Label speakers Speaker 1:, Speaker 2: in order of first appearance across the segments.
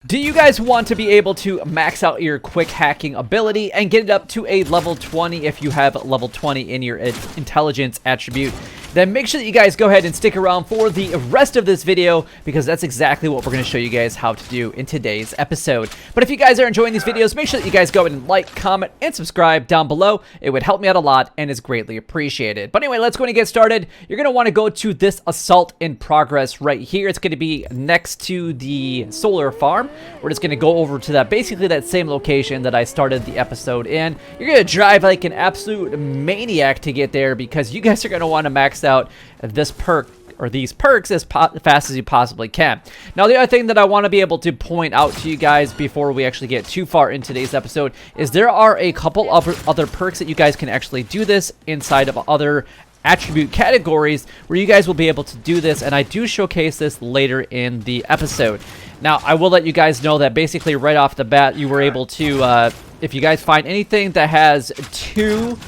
Speaker 1: Do you guys want to be able to max out your quick hacking ability and get it up to a level 20 if you have level 20 in your intelligence attribute? Then make sure that you guys go ahead and stick around for the rest of this video, because that's exactly what we're going to show you guys how to do in today's episode. But if you guys are enjoying these videos, make sure that you guys go ahead and like, comment, and subscribe down below. It would help me out a lot and is greatly appreciated. But anyway, let's go and get started. You're going to want to go to this assault in progress right here. It's going to be next to the solar farm. We're just going to go over to that, basically that same location that I started the episode in. You're going to drive like an absolute maniac to get there, because you guys are going to want to max out this perk or these perks as fast as you possibly can. Now, the other thing that I want to be able to point out to you guys before we actually get too far in today's episode is there are a couple of other perks that you guys can actually do this inside of other attribute categories where you guys will be able to do this, and I do showcase this later in the episode. Now, I will let you guys know that basically right off the bat, you were able to, if you guys find anything that has two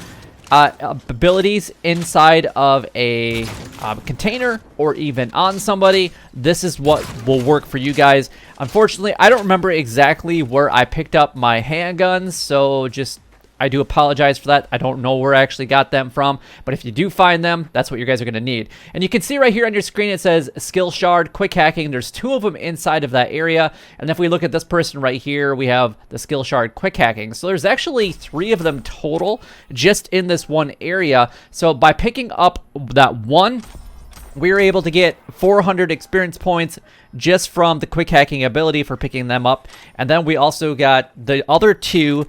Speaker 1: abilities inside of a container or even on somebody, this is what will work for you guys. Unfortunately, I don't remember exactly where I picked up my handguns, so I do apologize for that. I don't know where I actually got them from, but if you do find them, that's what you guys are going to need. And you can see right here on your screen, it says skill shard, quick hacking. There's two of them inside of that area. And if we look at this person right here, we have the skill shard, quick hacking. So there's actually three of them total just in this one area. So by picking up that one, we were able to get 400 experience points just from the quick hacking ability for picking them up. And then we also got the other two,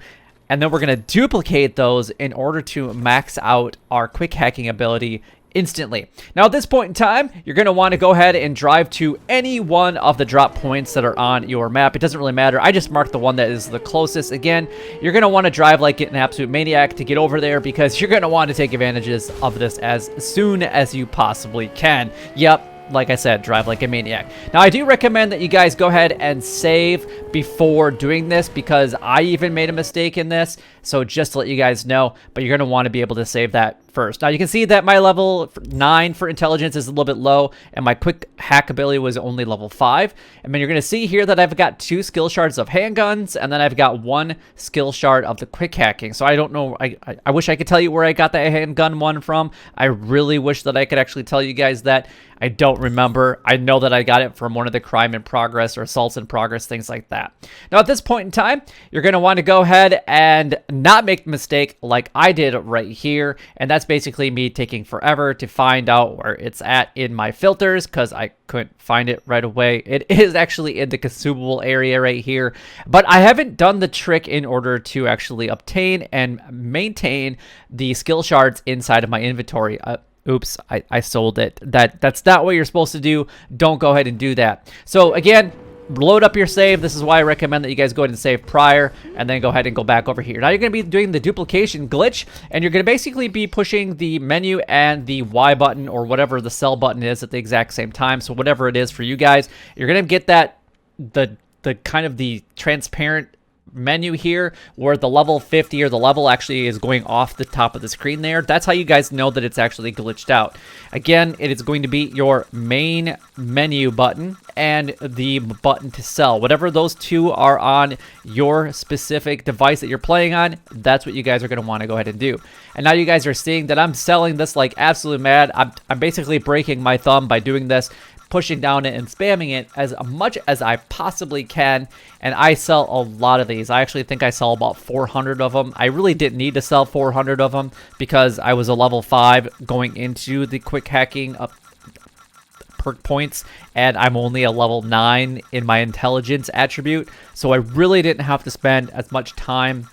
Speaker 1: and then we're going to duplicate those in order to max out our quick hacking ability instantly. Now, at this point in time, you're going to want to go ahead and drive to any one of the drop points that are on your map. It doesn't really matter. I just marked the one that is the closest. Again, you're going to want to drive like an absolute maniac to get over there, because you're going to want to take advantages of this as soon as you possibly can. Yep. Like I said, drive like a maniac. Now, I do recommend that you guys go ahead and save before doing this, because I even made a mistake in this. So just to let you guys know, but you're going to want to be able to save that first. Now, you can see that my level 9 for intelligence is a little bit low, and my quick hack ability was only level 5. And then you're going to see here that I've got 2 skill shards of handguns, and then I've got 1 skill shard of the quick hacking. So I don't know. I wish I could tell you where I got that handgun one from. I really wish that I could actually tell you guys that. I don't remember. I know that I got it from one of the crime in progress or assaults in progress, things like that. Now, at this point in time, you're going to want to go ahead and not make the mistake like I did right here. And that's basically me taking forever to find out where it's at in my filters, because I couldn't find it right away. It is actually in the consumable area right here, but I haven't done the trick in order to actually obtain and maintain the skill shards inside of my inventory. Oops, I sold it. That's not what you're supposed to do. Don't go ahead and do that. So again, load up your save. This is why I recommend that you guys go ahead and save prior, and then go ahead and go back over here. Now you're going to be doing the duplication glitch, and you're going to basically be pushing the menu and the Y button, or whatever the sell button is, at the exact same time. So whatever it is for you guys, you're going to get that the kind of the transparent menu here where the level 50 or the level actually is going off the top of the screen there. That's how you guys know that it's actually glitched out. Again, it is going to be your main menu button and the button to sell. Whatever those two are on your specific device that you're playing on, that's what you guys are going to want to go ahead and do. And now you guys are seeing that I'm selling this like absolute mad. I'm basically breaking my thumb by doing this, pushing down it and spamming it as much as I possibly can. And I sell a lot of these. I actually think I sell about 400 of them. I really didn't need to sell 400 of them, because I was a level 5 going into the quick hacking perk points, and I'm only a level 9 in my intelligence attribute. So I really didn't have to spend as much time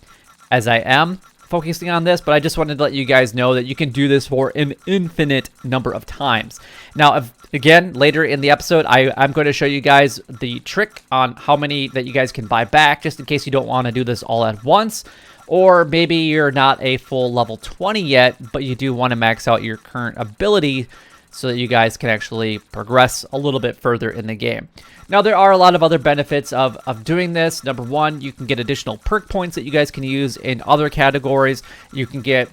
Speaker 1: as I am focusing on this, but I just wanted to let you guys know that you can do this for an infinite number of times. Now, again, later in the episode, I'm going to show you guys the trick on how many that you guys can buy back, just in case you don't want to do this all at once, or maybe you're not a full level 20 yet, but you do want to max out your current ability so that you guys can actually progress a little bit further in the game. Now, there are a lot of other benefits of doing this. Number one, you can get additional perk points that you guys can use in other categories. You can get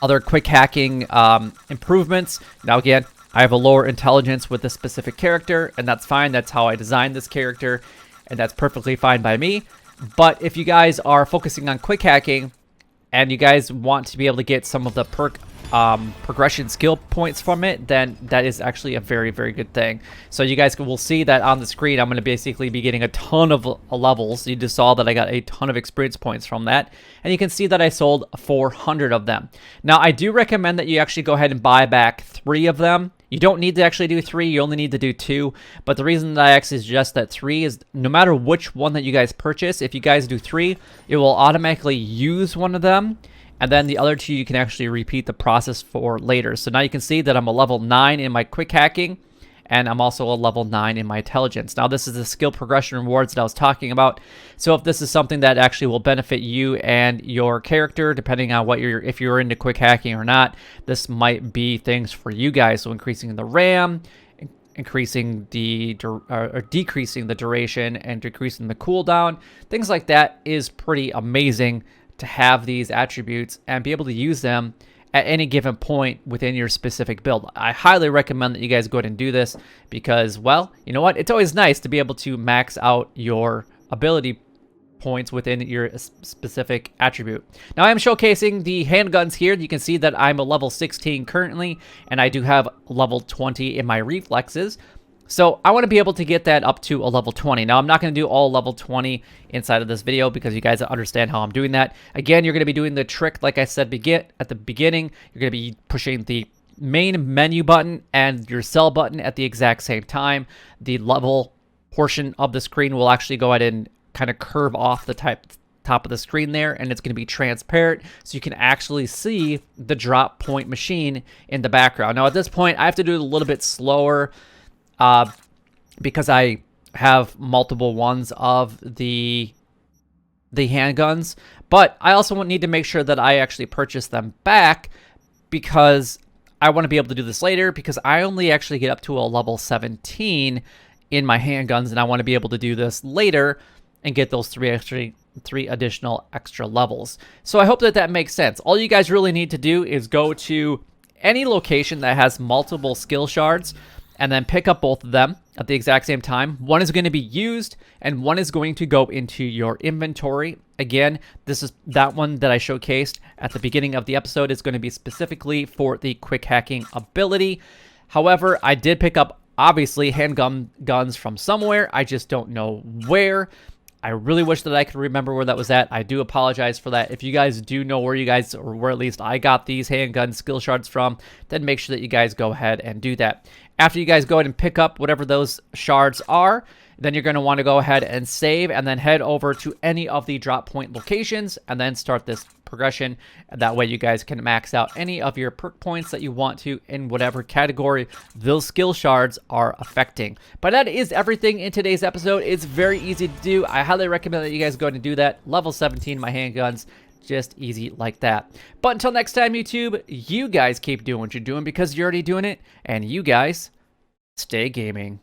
Speaker 1: other quick hacking improvements. Now, again, I have a lower intelligence with this specific character, and that's fine. That's how I designed this character. and that's perfectly fine by me. But if you guys are focusing on quick hacking and you guys want to be able to get some of the progression skill points from it, then that is actually a very, very good thing. So you guys will see that on the screen. I'm going to basically be getting a ton of levels. You just saw that I got a ton of experience points from that, and you can see that I sold 400 of them. Now I do recommend that you actually go ahead and buy back 3 of them. You don't need to actually do 3, you only need to do 2. But the reason that I actually suggest that 3 is no matter which one that you guys purchase, if you guys do 3, it will automatically use one of them. And then the other 2 you can actually repeat the process for later. So now you can see that I'm a level 9 in my quick hacking, and I'm also a level 9 in my intelligence. Now this is the skill progression rewards that I was talking about. So if this is something that actually will benefit you and your character, depending on what if you're into quick hacking or not, this might be things for you guys. So increasing the RAM, increasing the or decreasing the duration, and decreasing the cooldown, things like that is pretty amazing to have these attributes and be able to use them at any given point within your specific build. I highly recommend that you guys go ahead and do this because, well, you know what? It's always nice to be able to max out your ability points within your specific attribute. Now I am showcasing the handguns here. You can see that I'm a level 16 currently, and I do have level 20 in my reflexes. So I want to be able to get that up to a level 20. Now I'm not going to do all level 20 inside of this video because you guys understand how I'm doing that. Again, you're going to be doing the trick like I said at the beginning. You're going to be pushing the main menu button and your sell button at the exact same time. The level portion of the screen will actually go ahead and kind of curve off the top of the screen there, and it's going to be transparent so you can actually see the drop point machine in the background. Now at this point I have to do it a little bit slower because I have multiple ones of the handguns, but I also need to make sure that I actually purchase them back because I want to be able to do this later, because I only actually get up to a level 17 in my handguns, and I want to be able to do this later and get those 3 additional extra levels. So I hope that that makes sense. All you guys really need to do is go to any location that has multiple skill shards and then pick up both of them at the exact same time. One is going to be used and one is going to go into your inventory. Again, this is that one that I showcased at the beginning of the episode is going to be specifically for the quick hacking ability. However, I did pick up obviously guns from somewhere. I just don't know where. I really wish that I could remember where that was at. I do apologize for that. If you guys do know where you guys, or where at least I got these handgun skill shards from, then make sure that you guys go ahead and do that. After you guys go ahead and pick up whatever those shards are, then you're going to want to go ahead and save and then head over to any of the drop point locations and then start this progression. That way you guys can max out any of your perk points that you want to in whatever category those skill shards are affecting. But that is everything in today's episode. It's very easy to do. I highly recommend that you guys go ahead and do that. Level 17 my handguns, just easy like that. But until next time, YouTube, you guys keep doing what you're doing because you're already doing it, and you guys stay gaming.